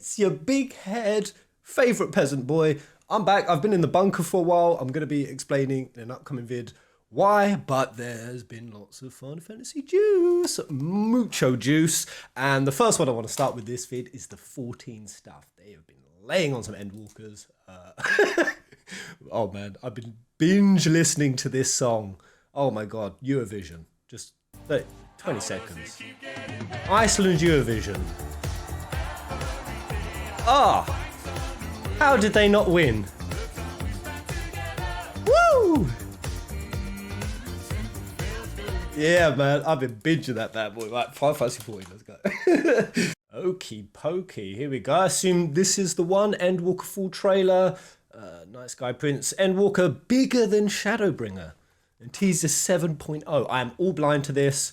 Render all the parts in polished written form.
It's your big head favourite peasant boy. I'm back. I've been in the bunker for a while. I'm going to be explaining in an upcoming vid why, but there's been lots of Final Fantasy juice, mucho juice. And the first one I want to start with this vid is the 14 stuff. They have been laying on some Endwalkers. Oh man, I've been binge listening to this song. Oh my god, Eurovision. Just 20 seconds. Iceland Eurovision. How did they not win? Woo! Yeah, man, I've been binging that bad boy. Right, 5, 5, 40, let's go. Okie pokey, here we go. I assume this is the one. Endwalker full trailer. Nice guy Prince. Endwalker bigger than Shadowbringer. And teaser 7.0. I am all blind to this.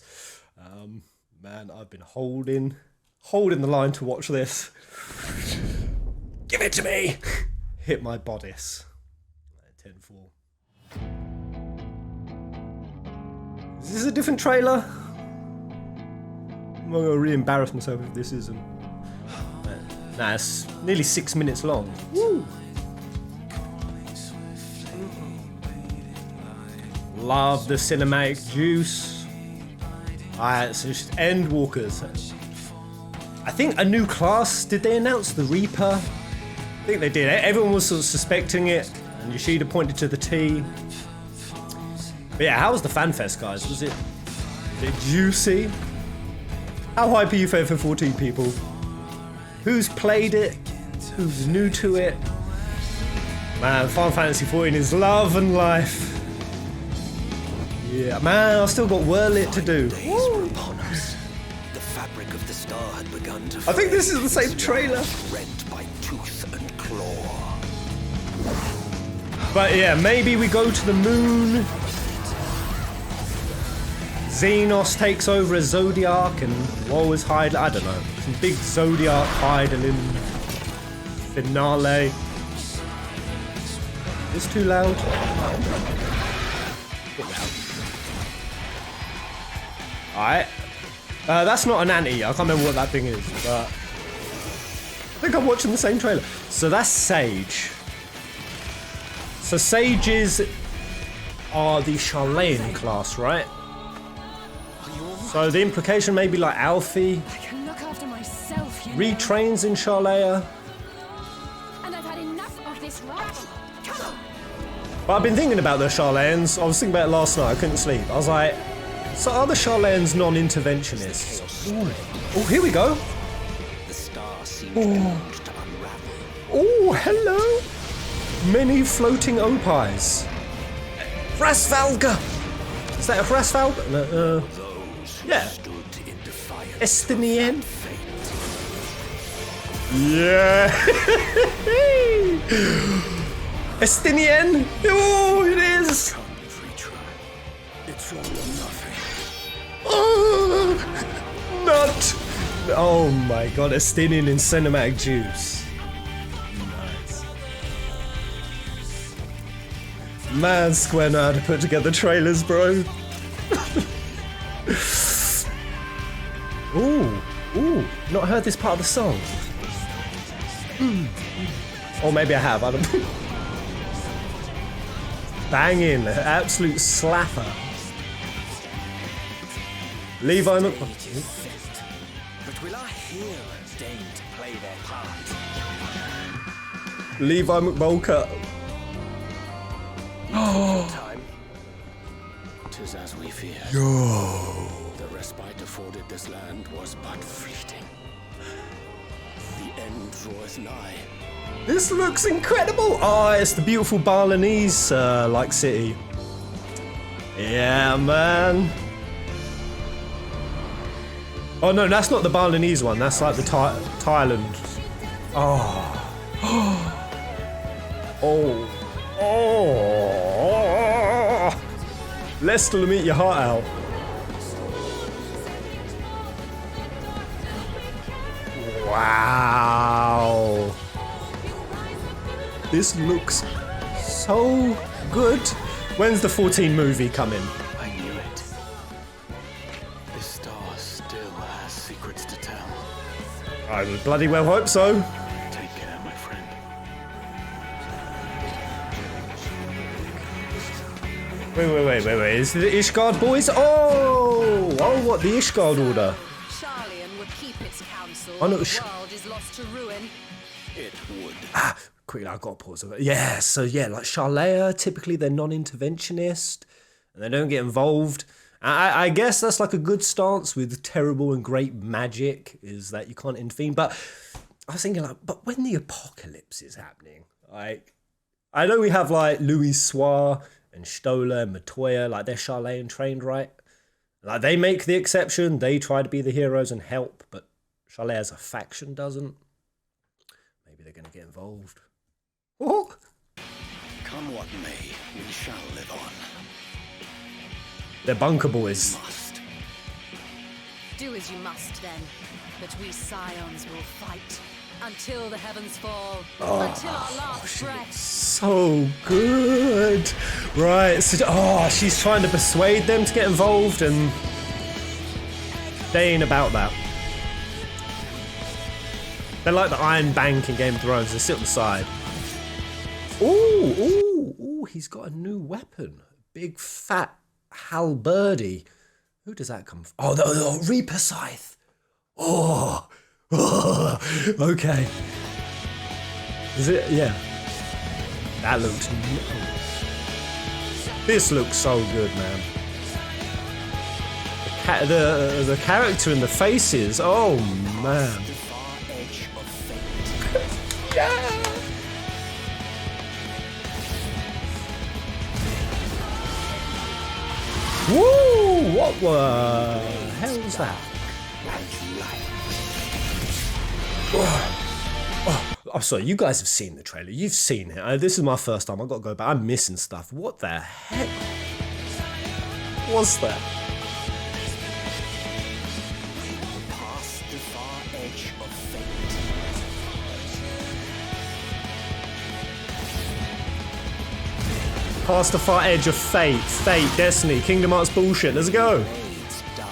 Man, I've been holding the line to watch this. Give it to me! Hit my bodice. 10-4. Is this a different trailer? I'm gonna really embarrass myself if this isn't. Nah, it's nearly 6 minutes long. Woo! Love the cinematic juice. Alright, so it's just Endwalkers. I think a new class. Did they announce the Reaper? I think they did. Everyone was sort of suspecting it, and Yoshida pointed to the T. But yeah, how was the FanFest, guys? Was it juicy? How hype are you for FF14, people? Who's played it? Who's new to it? Man, Final Fantasy 14 is love and life. Yeah, man, I've still got Whirlit to do. Woo. The fabric of the star had begun to I think this is the same trailer. Rent by tooth and claw. But yeah, maybe we go to the moon. Xenos takes over as Zodiac and Woe is Hyde. I don't know. Some big Zodiac Hydelin finale. Is this too loud? Alright. That's not an anti. I can't remember what that thing is, but I think I'm watching the same trailer. So that's Sage. So Sages are the Charlene class, right? So the implication may be like Alfie. I can look after myself, you retrains in Charlea. And I've had enough of this rubbish. Come on. But I've been thinking about the Charleans. I was thinking about it last night. I couldn't sleep. I was like, so are the Charleans non-interventionists? Oh, here we go. The star seemed bound to unravel. Oh, hello. Many floating opis. Frasvalga. Is that a Frasvalga? No, yeah. Estinien. Yeah. Estinien. Oh, it is. It's all or nothing. Oh, not. Oh my god, Estinian in cinematic juice. Nice. Man, Square know how to put together trailers, bro. Ooh, not heard this part of the song. Or maybe I have, I don't know. Banging, absolute slapper. Levi But will our heroes deign to play their part? Levi McBulker. Time. 'Tis as we feared. Yo. The respite afforded this land was but fleeting. The end draweth nigh. This looks incredible. Oh, it's the beautiful Balinese like city. Yeah, man. Oh no, that's not the Balinese one. That's like the Thailand. Oh. Oh. Oh. Lester will meet your heart out. Wow. This looks so good. When's the 14 movie coming? I knew it. This star still has secrets to tell. I would bloody well hope so. Wait. Is it the Ishgard boys? Oh, what, the Ishgard order? Charlian would keep its counsel. Oh, no, The world is lost to ruin. It would. Quickly, I've got to pause. Yeah, so yeah, like Sharlaea, typically they're non-interventionist and they don't get involved. I guess that's like a good stance with terrible and great magic, is that you can't intervene. But I was thinking, like, but when the apocalypse is happening, like, I know we have like Louis Soir and Stola and Matoya, like they're Sharlaean trained, right? Like they make the exception, they try to be the heroes and help, but Sharlaea as a faction doesn't. Maybe they're going to get involved. Oh. Come what may, we shall live on. They're bunker boys. Must. Do as you must then, but we scions will fight until the heavens fall, until our last breath. So good. Right, so, she's trying to persuade them to get involved and they ain't about that. They're like the Iron Bank in Game of Thrones, they sit on the side. Ooh, he's got a new weapon. Big fat halberdy. Who does that come from? Oh, the Reaper Scythe. Oh, okay. Is it? Yeah. That looks... This looks so good, man. The character and the faces. Oh, man. Yeah. Woo! What the hell was that? Oh, sorry, you guys have seen the trailer. You've seen it. This is my first time. I've got to go back. I'm missing stuff. What the heck was that? Past the far edge of fate. Past the far edge of fate, destiny, Kingdom Hearts bullshit. Let's go. Blades dark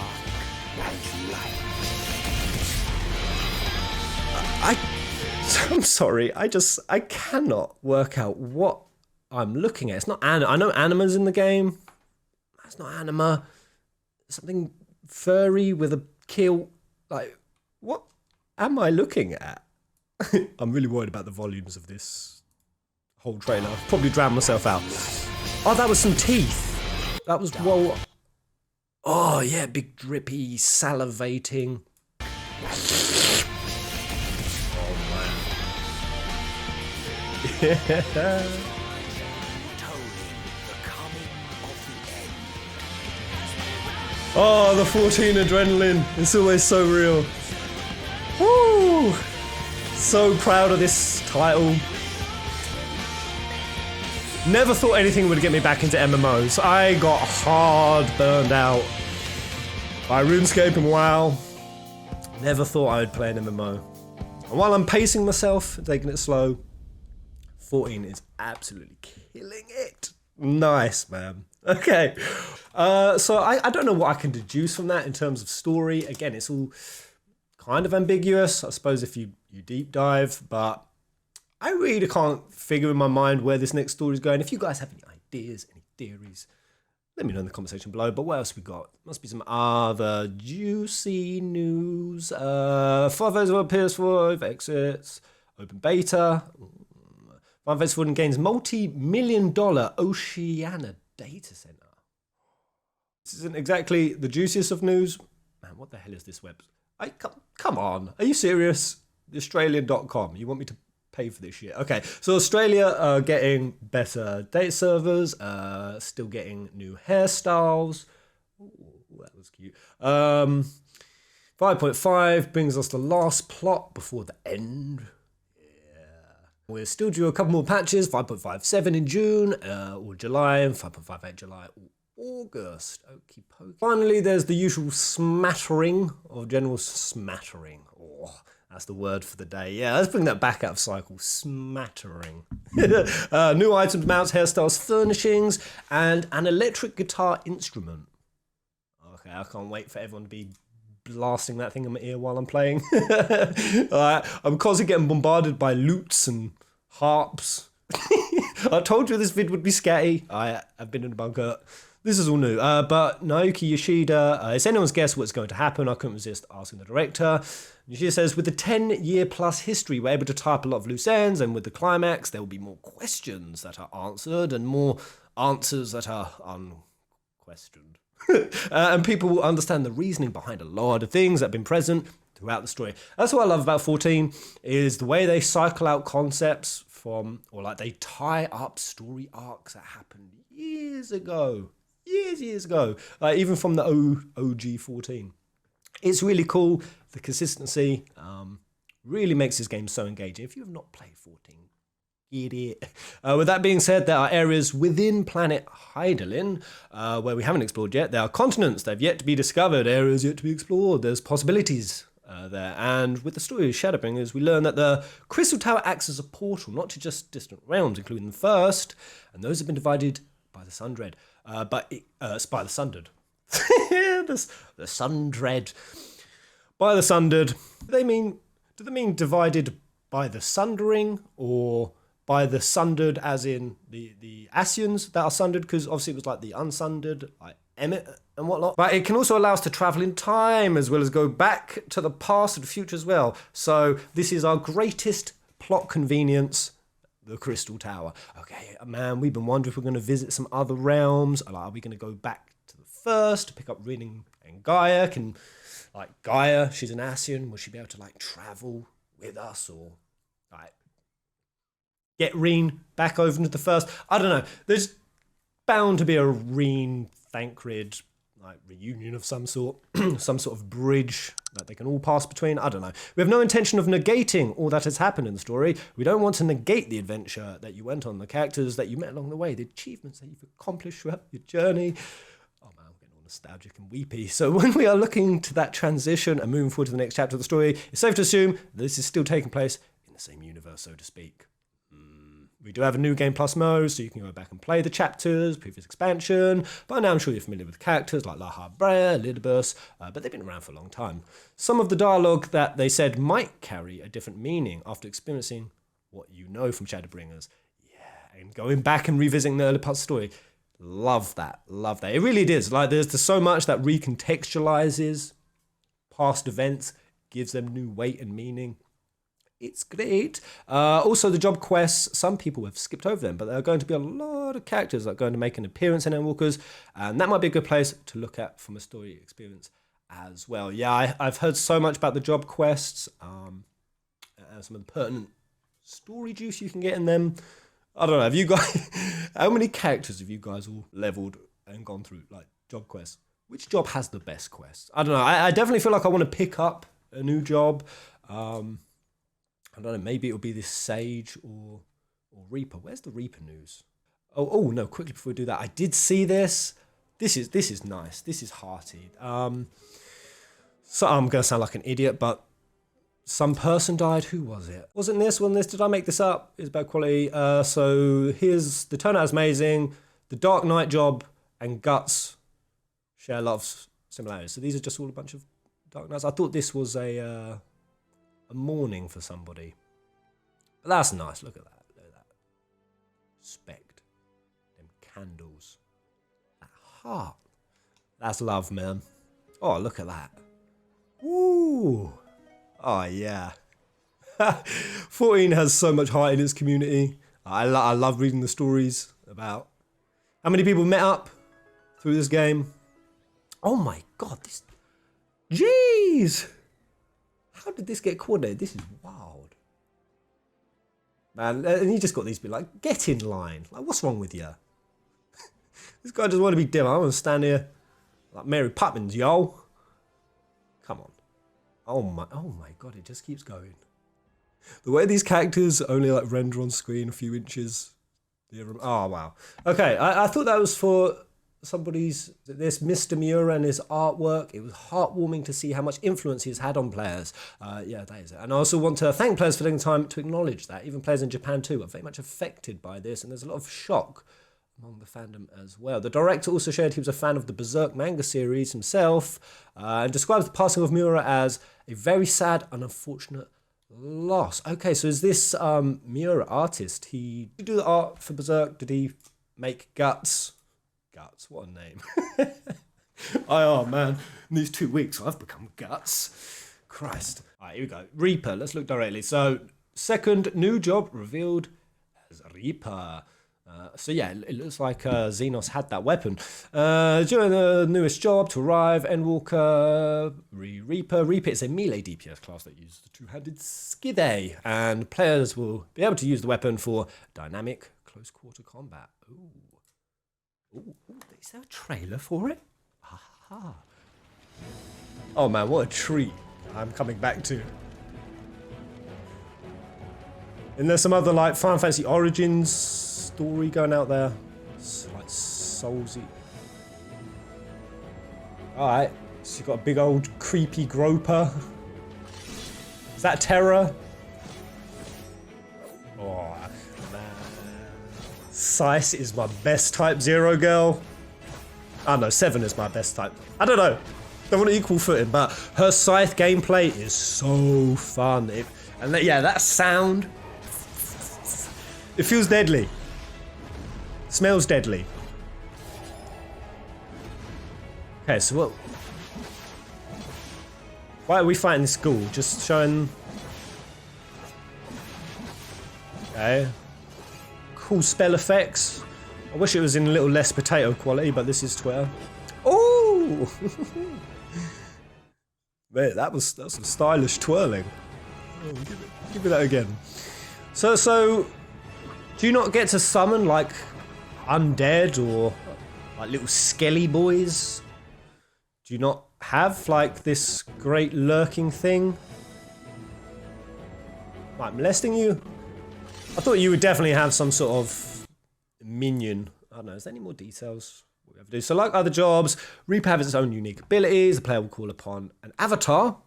and light. I'm sorry. I cannot work out what I'm looking at. It's not anima. I know anima's in the game. That's not anima. Something furry with a kill. Like, what am I looking at? I'm really worried about the volumes of this whole trailer. I've probably drowned myself out. Oh, that was some teeth. That was, whoa. Oh, yeah, big drippy, salivating. Oh, man. Yeah. Oh, the 14 adrenaline. It's always so real. Woo! So proud of this title. Never thought anything would get me back into MMOs. I got hard burned out by RuneScape and WoW. Never thought I would play an MMO. And while I'm pacing myself, taking it slow, 14 is absolutely killing it. Nice, man. Okay. So I don't know what I can deduce from that in terms of story. Again, it's all kind of ambiguous, I suppose, if you deep dive, but I really can't figure in my mind where this next story is going. If you guys have any ideas, any theories, let me know in the comment section below. But what else we got? Must be some other juicy news. 5 over PS5 exits, open beta. Final Fantasy XIV gains multi-million-dollar Oceania data center. This isn't exactly the juiciest of news. Man, what the hell is this web? Come on, are you serious? The Australian.com. You want me to pay for this shit? Okay, so Australia are getting better data servers, still getting new hairstyles. Ooh, that was cute. 5.5 brings us the last plot before the end. We're still due a couple more patches, 5.57 in June, or July, and 5.58 July, or August. Okie pokey. Finally, there's the usual smattering of general smattering. Oh, that's the word for the day. Yeah, let's bring that back out of cycle. Smattering. New items, mounts, hairstyles, furnishings, and an electric guitar instrument. Okay, I can't wait for everyone to be blasting that thing in my ear while I'm playing. I'm constantly getting bombarded by lutes and harps. I told you this vid would be scatty. I have been in the bunker. This is all new. But Naoki Yoshida, it's anyone's guess what's going to happen. I couldn't resist asking the director. Yoshida says, with the 10-year plus history, we're able to tie up a lot of loose ends, and with the climax, there will be more questions that are answered and more answers that are unquestioned. And people will understand the reasoning behind a lot of things that have been present throughout the story. That's what I love about 14, is the way they cycle out concepts from, or like they tie up story arcs that happened years ago. Years ago. Like even from the OG 14. It's really cool. The consistency really makes this game so engaging. If you have not played 14, get it. With that being said, there are areas within planet Hydaelyn where we haven't explored yet. There are continents that have yet to be discovered, areas yet to be explored. There's possibilities there. And with the story of Shadowbringers, we learn that the Crystal Tower acts as a portal, not to just distant realms, including the first, and those have been divided by the Sundread. By the Sundered. the Sundread. By the Sundered. Do they mean divided by the Sundering, or by the Sundered as in the Asians that are sundered? Because obviously it was like the Unsundered, like Emmet and whatnot. But it can also allow us to travel in time as well as go back to the past and the future as well. So this is our greatest plot convenience, the Crystal Tower. Okay, man, we've been wondering if we're going to visit some other realms. Like, are we going to go back to the first to pick up Rin and Gaia? Like Gaia, she's an Asian. Will she be able to like travel with us, or like get Rin back over into the first? I don't know. There's bound to be a Rin Thancred like reunion of some sort, some sort of bridge that they can all pass between. I don't know. We have no intention of negating all that has happened in the story. We don't want to negate the adventure that you went on, the characters that you met along the way, the achievements that you've accomplished throughout your journey. Oh man, I'm getting all nostalgic and weepy. So when we are looking to that transition and moving forward to the next chapter of the story, it's safe to assume this is still taking place in the same universe, so to speak. We do have a new game plus mode, so you can go back and play the chapters, previous expansion. By now I'm sure you're familiar with characters like Laha Brea, Lidibus, but they've been around for a long time. Some of the dialogue that they said might carry a different meaning after experiencing what you know from Shadowbringers. Yeah, and going back and revisiting the early parts of the story. Love that. It really is. Like there's so much that recontextualizes past events, gives them new weight and meaning. It's great. Also, the job quests, some people have skipped over them, but there are going to be a lot of characters that are going to make an appearance in Endwalkers, and that might be a good place to look at from a story experience as well. Yeah, I've heard so much about the job quests, and some of the pertinent story juice you can get in them. I don't know, have you guys, how many characters have you guys all leveled and gone through, like, job quests? Which job has the best quests? I don't know, I definitely feel like I want to pick up a new job. I don't know, maybe it'll be this Sage or Reaper. Where's the Reaper news? Oh no, quickly before we do that, I did see this. This is nice. This is hearty. So I'm going to sound like an idiot, but some person died. Who was it? Wasn't this one this? Did I make this up? It's bad quality. So here's, the turnout is amazing. The Dark Knight job and Guts share a lot of similarities. So these are just all a bunch of Dark Knights. I thought this was a mourning for somebody, but that's nice. Look at that. Respect them candles, that heart, that's love, man. Oh, look at that. Ooh, oh yeah. 14 has so much heart in its community. I love reading the stories about how many people met up through this game. Oh my god, this, jeez, how did this get coordinated? This is wild. Man, and you just got these people like, get in line. Like, what's wrong with you? This guy doesn't want to be dim. I want to stand here like Mary Poppins, yo. Come on. Oh my god, it just keeps going. The way these characters only like render on screen a few inches. Oh wow. Okay, I thought that was for somebody's, this Mr. Miura and his artwork. It was heartwarming to see how much influence he's had on players. Yeah, that is it. And I also want to thank players for taking time to acknowledge that. Even players in Japan too are very much affected by this, and there's a lot of shock among the fandom as well. The director also shared he was a fan of the Berserk manga series himself, and describes the passing of Miura as a very sad and unfortunate loss. Okay, so is this Miura artist? He did do the art for Berserk. Did he make Guts? Guts, what a name. Oh man, in these 2 weeks I've become Guts. Christ. Alright, here we go. Reaper, let's look directly. So, second new job revealed as Reaper. So yeah, it looks like Xenos had that weapon. During the newest job to arrive, Endwalker, Reaper. Reaper is a melee DPS class that uses the two-handed skithe, and players will be able to use the weapon for dynamic close quarter combat. Ooh, is there a trailer for it? Aha. Oh man, what a treat I'm coming back to. And there's some other like Final Fantasy Origins story going out there. It's like Soulsy. Alright, so you've got a big old creepy groper. Is that Terror? Oh man. Sice is my best type 0 girl. Oh no, 7 is my best type. I don't know. Don't want to equal footing, but her scythe gameplay is so fun. That sound. It feels deadly. Smells deadly. Okay, so what? Why are we fighting this school? Just showing. Okay. Cool spell effects. I wish it was in a little less potato quality, but this is Twitter. Oh! Man, that's some stylish twirling. Oh, give me that again. So, do you not get to summon like undead or like little skelly boys? Do you not have like this great lurking thing like molesting you? I thought you would definitely have some sort of minion. I don't know, is there any more details? What we have to do? So like other jobs, Reaper has its own unique abilities. The player will call upon an avatar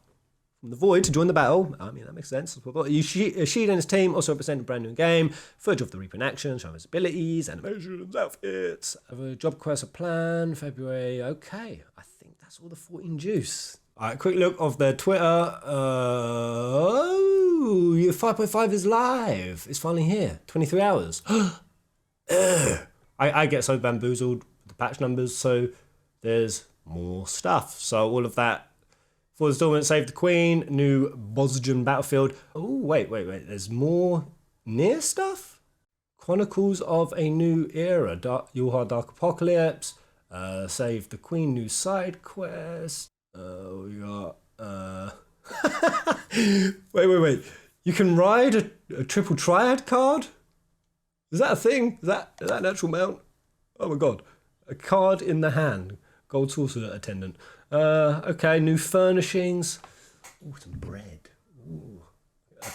from the void to join the battle. I mean, that makes sense. Yoshida and his team also represent a brand new game. Footage of the Reaper in action, showing his abilities, animations, outfits. Other job quests are planned, February. Okay, I think that's all the 14 juice. Alright, quick look of their Twitter. Oh, your 5.5 is live. It's finally here. 23 hours. I get so bamboozled with the patch numbers, so there's more stuff. So all of that for the installment, Save the Queen, new Bosgen Battlefield. Oh, wait. There's more near stuff? Chronicles of a New Era, Yoha Dark Apocalypse, Save the Queen, new side quest. We got, wait. You can ride a triple triad card? Is that a thing? Is that an actual mount? Oh my god. A card in the hand. Gold sorcerer attendant. Okay, new furnishings. Ooh, some bread. Ooh. A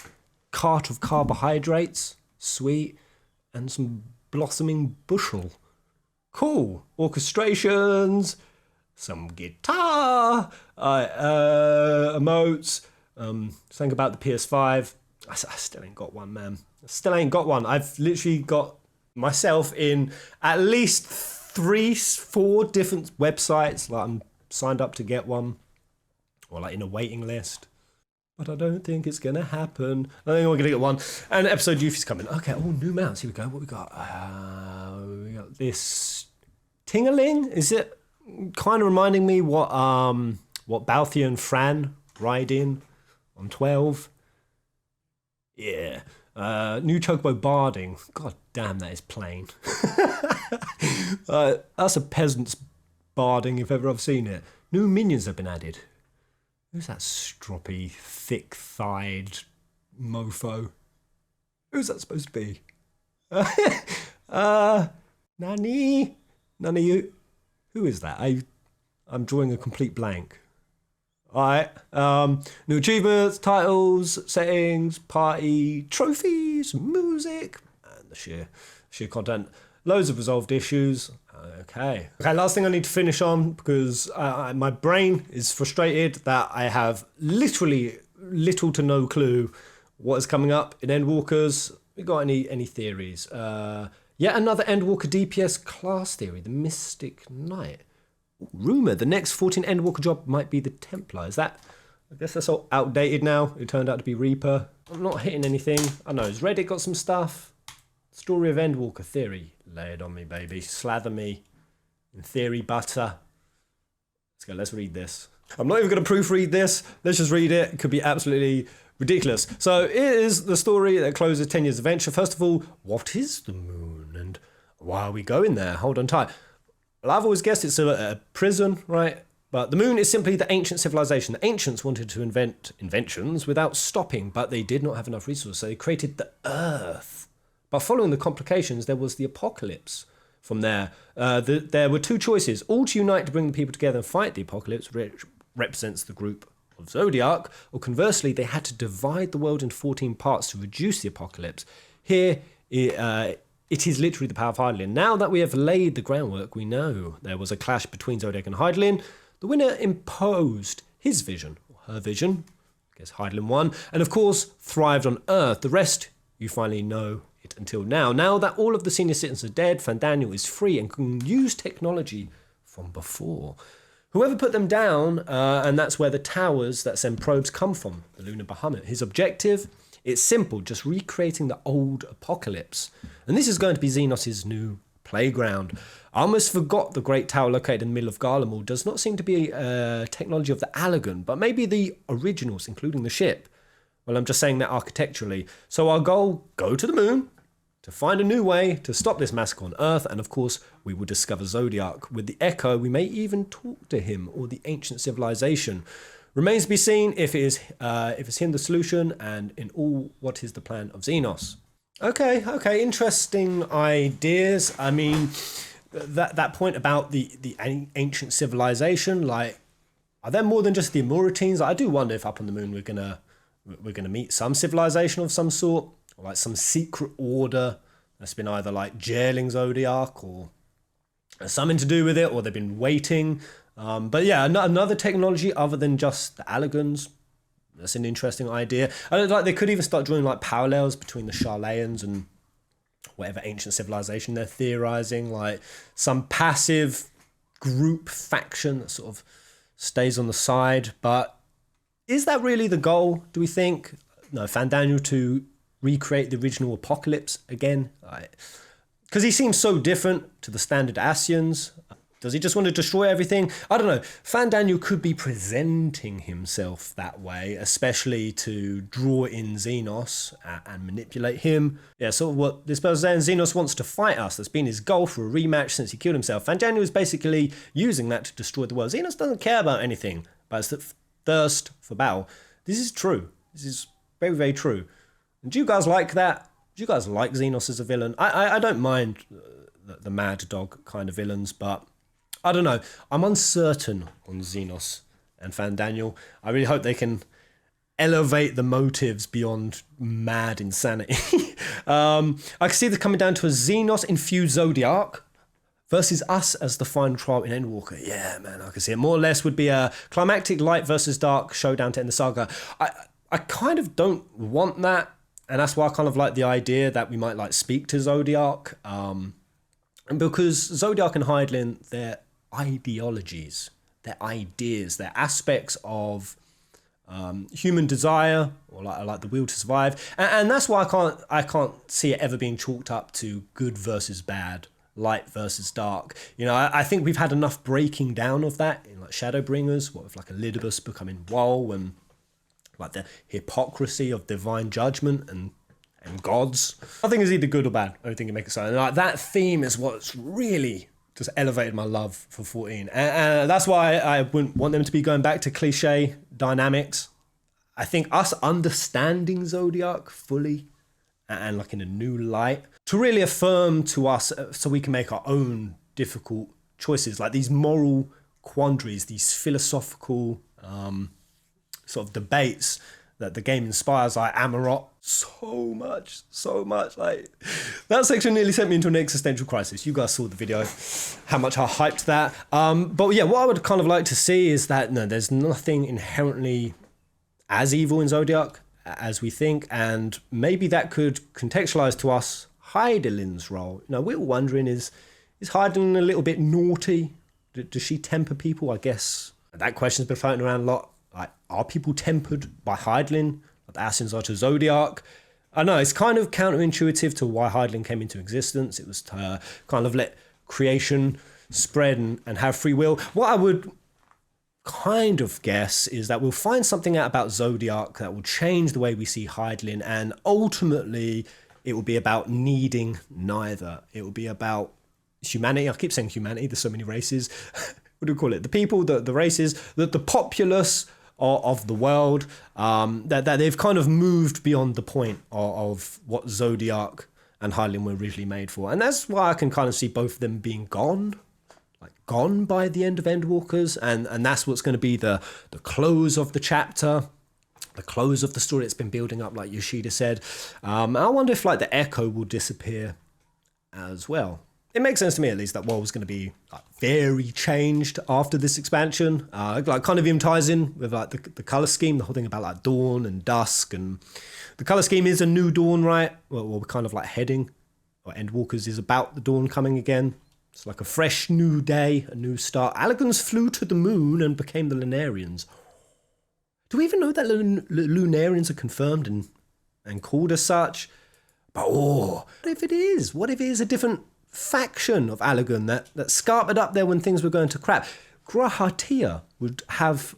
cart of carbohydrates. Sweet. And some blossoming bushel. Cool. Orchestrations. Some guitar. Emotes. Something about the PS5. I still ain't got one, man. I still ain't got one. I've literally got myself in at least 3-4 different websites. Like I'm signed up to get one, or like in a waiting list. But I don't think it's gonna happen. I think we're gonna get one. And episode Yuffie's coming. Okay, all new mounts. Here we go. What we got? We got this Tingaling. Is it kind of reminding me what Balthier and Fran ride in on 12? Yeah. New Chocobo Barding. God damn, that is plain. That's a peasant's barding if ever I've seen it. New minions have been added. Who's that stroppy, thick-thighed mofo? Who's that supposed to be? Nani? None of you? Who is that? I'm drawing a complete blank. Alright, new achievements, titles, settings, party, trophies, music, and the sheer content. Loads of resolved issues. Okay, last thing I need to finish on, because my brain is frustrated that I have literally little to no clue what is coming up in Endwalkers. We got any theories? Yet another Endwalker DPS class theory, the Mystic Knight. Rumour, the next 14 Endwalker job might be the Templar. Is that, I guess that's all outdated now. It turned out to be Reaper. I'm not hitting anything. I know, has Reddit got some stuff? Story of Endwalker theory. Lay it on me, baby. Slather me in theory butter. Let's go, let's read this. I'm not even going to proofread this. Let's just read it. It could be absolutely ridiculous. So it is the story that closes 10 years adventure. First of all, what is the moon and why are we going there? Hold on tight. Well, I've always guessed it's a prison, right? But the moon is simply the ancient civilization. The ancients wanted to invent inventions without stopping, but they did not have enough resources, so they created the Earth. But following the complications, there was the apocalypse. From there, there were two choices: all to unite to bring the people together and fight the apocalypse, which represents the group of Zodiac, or conversely, they had to divide the world into 14 parts to reduce the apocalypse. Here, it is literally the power of Hydaelyn. Now that we have laid the groundwork, we know there was a clash between Zodiac and Hydaelyn. The winner imposed his vision, or her vision. I guess Hydaelyn won, and of course, thrived on Earth. The rest, you finally know it until now. Now that all of the senior citizens are dead, Fandaniel is free and can use technology from before. Whoever put them down, and that's where the towers that send probes come from, the Lunar Bahamut. His objective, it's simple, just recreating the old apocalypse. And this is going to be Xenos' new playground. I almost forgot the great tower located in the middle of Garlemald does not seem to be technology of the Allegan, but maybe the originals, including the ship. Well, I'm just saying that architecturally. So our goal, go to the moon, to find a new way to stop this massacre on Earth, and of course, we will discover Zodiac. With the Echo, we may even talk to him or the ancient civilization. Remains to be seen if it's him the solution, and in all, what is the plan of Xenos. Okay, interesting ideas. I mean, that point about the ancient civilization, like, are there more than just the Amuratines? I do wonder if up on the moon we're gonna meet some civilization of some sort, or like some secret order that's been either like jailing Zodiac or something to do with it, or they've been waiting. But yeah, another technology other than just the Allegans. That's an interesting idea. Like they could even start drawing like parallels between the Charlayans and whatever ancient civilization they're theorizing, like some passive group faction that sort of stays on the side. But is that really the goal, do we think? No, Fandaniel to recreate the original apocalypse again? Because he seems so different to the standard Ascians. Does he just want to destroy everything? I don't know. Fandaniel could be presenting himself that way, especially to draw in Xenos and manipulate him. Yeah, sort of what this person's saying. Xenos wants to fight us. That's been his goal for a rematch since he killed himself. Fandaniel is basically using that to destroy the world. Xenos doesn't care about anything, but it's the thirst for battle. This is true. This is very, very true. And do you guys like that? Do you guys like Xenos as a villain? I don't mind the mad dog kind of villains, but I don't know. I'm uncertain on Xenos and Fandaniel. I really hope they can elevate the motives beyond mad insanity. I can see this coming down to a Xenos-infused Zodiac versus us as the final trial in Endwalker. Yeah, man, I can see it. More or less would be a climactic light versus dark showdown to end the saga. I kind of don't want that, and that's why I kind of like the idea that we might like speak to Zodiac. And because Zodiac and Hydaelyn, their ideologies, their ideas, their aspects of human desire, or like the will to survive, and that's why I can't see it ever being chalked up to good versus bad, light versus dark. You know, I think we've had enough breaking down of that in like Shadowbringers, what with like Elidibus becoming Woe, and like the hypocrisy of divine judgment and gods. Nothing is either good or bad. Only thing can make it so. And like that theme is what's really just elevated my love for 14. And that's why I wouldn't want them to be going back to cliche dynamics. I think us understanding Zodiac fully and like in a new light to really affirm to us so we can make our own difficult choices, like these moral quandaries, these philosophical sort of debates that the game inspires. Like Amarot so much. Like that section nearly sent me into an existential crisis. You guys saw the video, how much I hyped that. But yeah, what I would kind of like to see is that no, there's nothing inherently as evil in Zodiac as we think, and maybe that could contextualize to us Hydaelyn's role. You know, we're wondering, is Hydaelyn a little bit naughty? Does she temper people? I guess that question's been floating around a lot. Like, are people tempered by Hydaelyn? the Assassins are to Zodiac. I know it's kind of counterintuitive to why Hydaelyn came into existence. It was to kind of let creation spread and have free will. What I would kind of guess is that we'll find something out about Zodiac that will change the way we see Hydaelyn, and ultimately it will be about needing neither. It will be about humanity. I keep saying humanity, there's so many races. What do we call it? The people, the races, the populace of the world, that they've kind of moved beyond the point of what Zodiac and Hydaelyn were originally made for. And that's why I can kind of see both of them being gone by the end of Endwalkers, and that's what's going to be the close of the chapter, the close of the story. It's been building up, like Yoshida said. I wonder if like the echo will disappear as well. It makes sense to me, at least, that world was going to be like very changed after this expansion. Like kind of even ties in with like the color scheme, the whole thing about like dawn and dusk, and the color scheme is a new dawn, right? Well, we're kind of like heading, or Endwalkers is about the dawn coming again. It's like a fresh new day, a new start. Allagans flew to the moon and became the Lunarians. Do we even know that Lunarians are confirmed and called as such? But what if it is? What if it is a different faction of Allagan that scarpered up there when things were going to crap? Grahatia would have,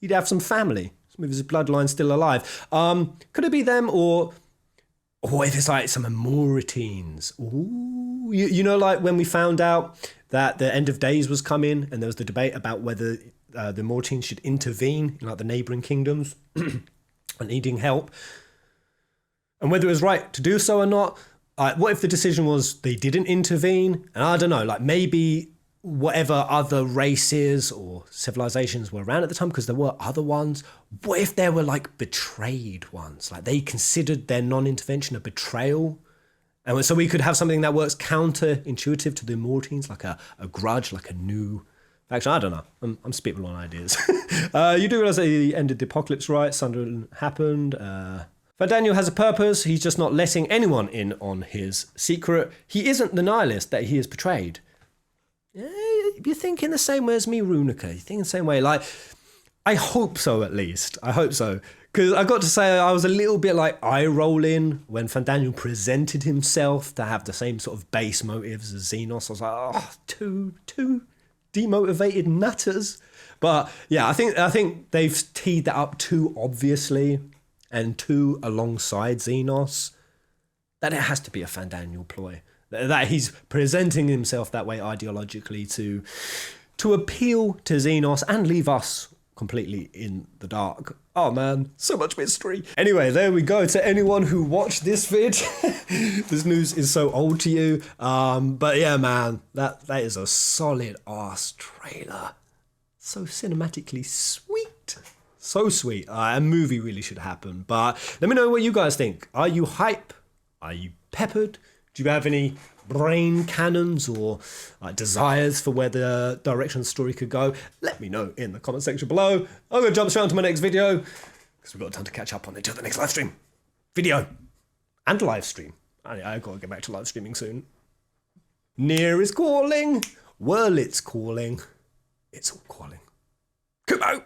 he'd have some family, some of his bloodline still alive. Could it be them, or if it's like some Amoritines? Ooh, you know, like when we found out that the end of days was coming, and there was the debate about whether the Amoritines should intervene in like the neighboring kingdoms and needing help, and whether it was right to do so or not. What if the decision was they didn't intervene? And I don't know, like maybe whatever other races or civilizations were around at the time, because there were other ones. What if there were like betrayed ones? Like they considered their non-intervention a betrayal. And so we could have something that works counterintuitive to the Immortines, like a grudge, like a new faction. I don't know. I'm spitballing on ideas. You do realize that he ended the apocalypse right. Sunderland happened. Daniel has a purpose. He's just not letting anyone in on his secret. He isn't the nihilist that he has portrayed. You're thinking the same way as me, Runica. You're thinking the same way. Like, I hope so, at least. I hope so. Because I got to say, I was a little bit like eye-rolling when Daniel presented himself to have the same sort of base motives as Xenos. I was like, oh, two demotivated nutters. But yeah, I think they've teed that up too obviously and too alongside Xenos, that it has to be a Daniel ploy. That he's presenting himself that way ideologically to appeal to Xenos and leave us completely in the dark. Oh man, so much mystery. Anyway, there we go. To anyone who watched this vid, this news is so old to you. But yeah, man, that is a solid ass trailer. So cinematically sweet. So sweet. A movie really should happen. But let me know what you guys think. Are you hype? Are you peppered? Do you have any brain cannons or desires for where the direction of the story could go? Let me know in the comment section below. I'm going to jump straight on to my next video because we've got time to catch up on until the next live stream. Video. And live stream. I've got to get back to live streaming soon. Near is calling. Whirl, it's calling. It's all calling. Kumo!